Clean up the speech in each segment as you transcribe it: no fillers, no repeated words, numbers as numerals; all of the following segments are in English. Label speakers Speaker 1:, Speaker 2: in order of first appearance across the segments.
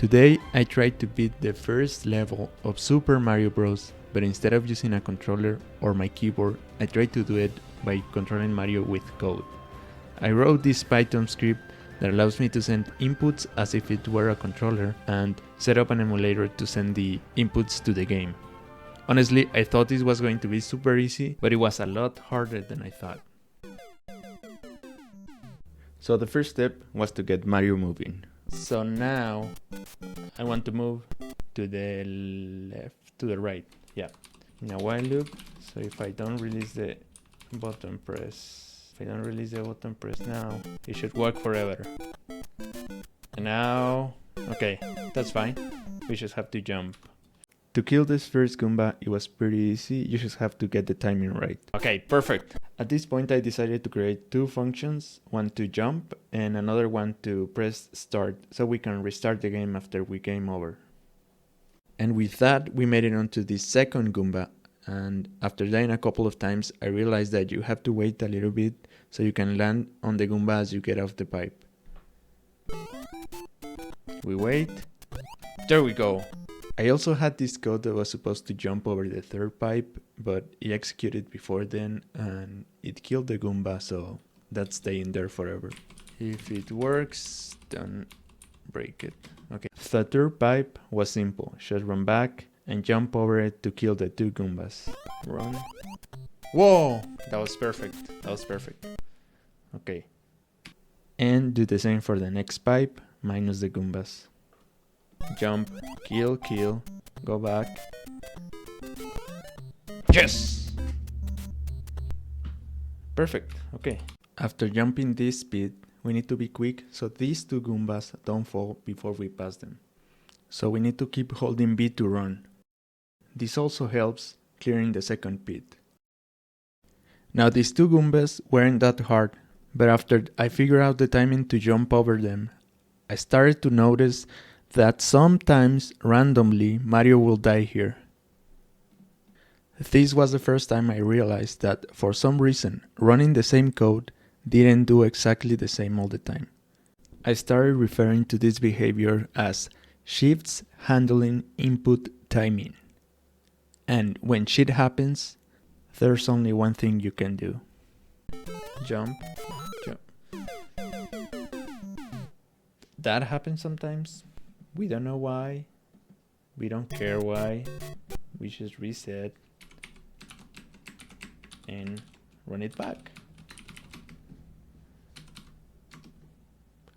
Speaker 1: Today I tried to beat the first level of Super Mario Bros, but instead of using a controller or my keyboard, I tried to do it by controlling Mario with code. I wrote this Python script that allows me to send inputs as if it were a controller and set up an emulator to send the inputs to the game. Honestly, I thought this was going to be super easy, but it was a lot harder than I thought. So the first step was to get Mario moving. So now I want to move to the left, to the right, yeah, in a while loop. So if I don't release the button press, now, it should work forever. And now, okay, that's fine. We just have to jump. To kill this first Goomba, it was pretty easy. You just have to get the timing right. Okay, perfect. At this point, I decided to create two functions, one to jump and another one to press start, so we can restart the game after we game over. And with that, we made it onto the second Goomba. And after dying a couple of times, I realized that you have to wait a little bit so you can land on the Goomba as you get off the pipe. We wait. There we go. I also had this code that was supposed to jump over the third pipe, but it executed before then and it killed the Goomba, so that's staying there forever. If it works, don't break it. Okay. The third pipe was simple. Just run back and jump over it to kill the two Goombas. Run. Whoa! That was perfect. Okay. And do the same for the next pipe, minus the Goombas. Jump, kill, go back. Yes! Perfect, okay. After jumping this speed, we need to be quick so these two Goombas don't fall before we pass them. So we need to keep holding B to run. This also helps clearing the second pit. Now these two Goombas weren't that hard, but after I figured out the timing to jump over them, I started to notice that sometimes, randomly, Mario will die here. This was the first time I realized that, for some reason, running the same code didn't do exactly the same all the time. I started referring to this behavior as shifts handling input timing. And when shit happens, there's only one thing you can do. Jump. That happens sometimes. We don't know why. We don't care why. We just reset and run it back.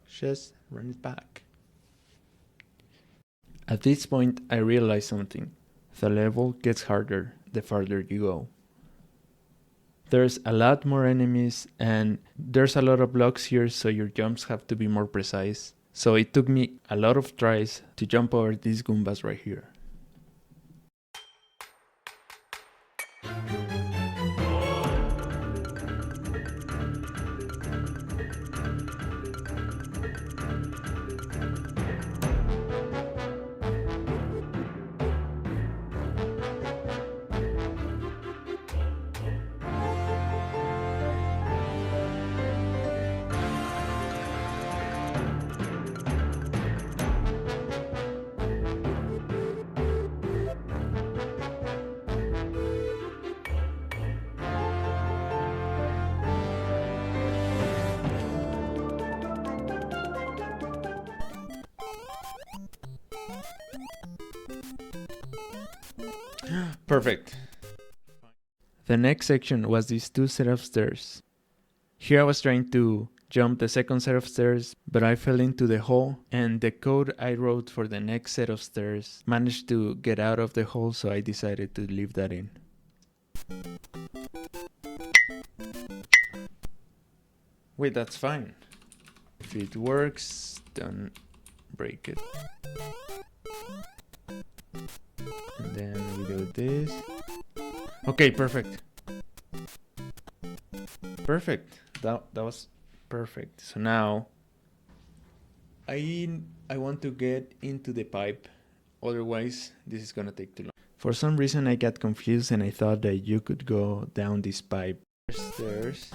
Speaker 1: Just run it back. At this point, I realized something. The level gets harder the farther you go. There's a lot more enemies and there's a lot of blocks here, so your jumps have to be more precise. So it took me a lot of tries to jump over these Goombas right here. Perfect. The next section was these two set of stairs. Here I was trying to jump the second set of stairs, but I fell into the hole and the code I wrote for the next set of stairs managed to get out of the hole, so I decided to leave that in. Wait, that's fine. If it works, don't break it. And then we do this. Okay, perfect. That was perfect. So now I want to get into the pipe, otherwise this is gonna take too long. For some reason I got confused and I thought that you could go down this pipe. Stairs.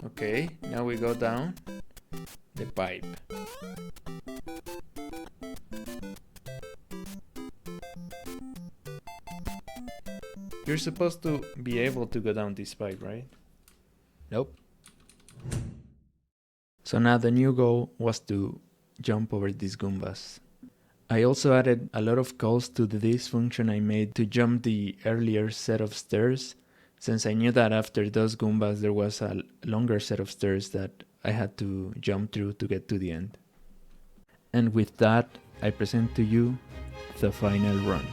Speaker 1: Okay, now we go down the pipe. You're supposed to be able to go down this pipe, right?
Speaker 2: Nope.
Speaker 1: So now the new goal was to jump over these Goombas. I also added a lot of calls to this function I made to jump the earlier set of stairs, since I knew that after those Goombas there was a longer set of stairs that I had to jump through to get to the end. And with that, I present to you the final run.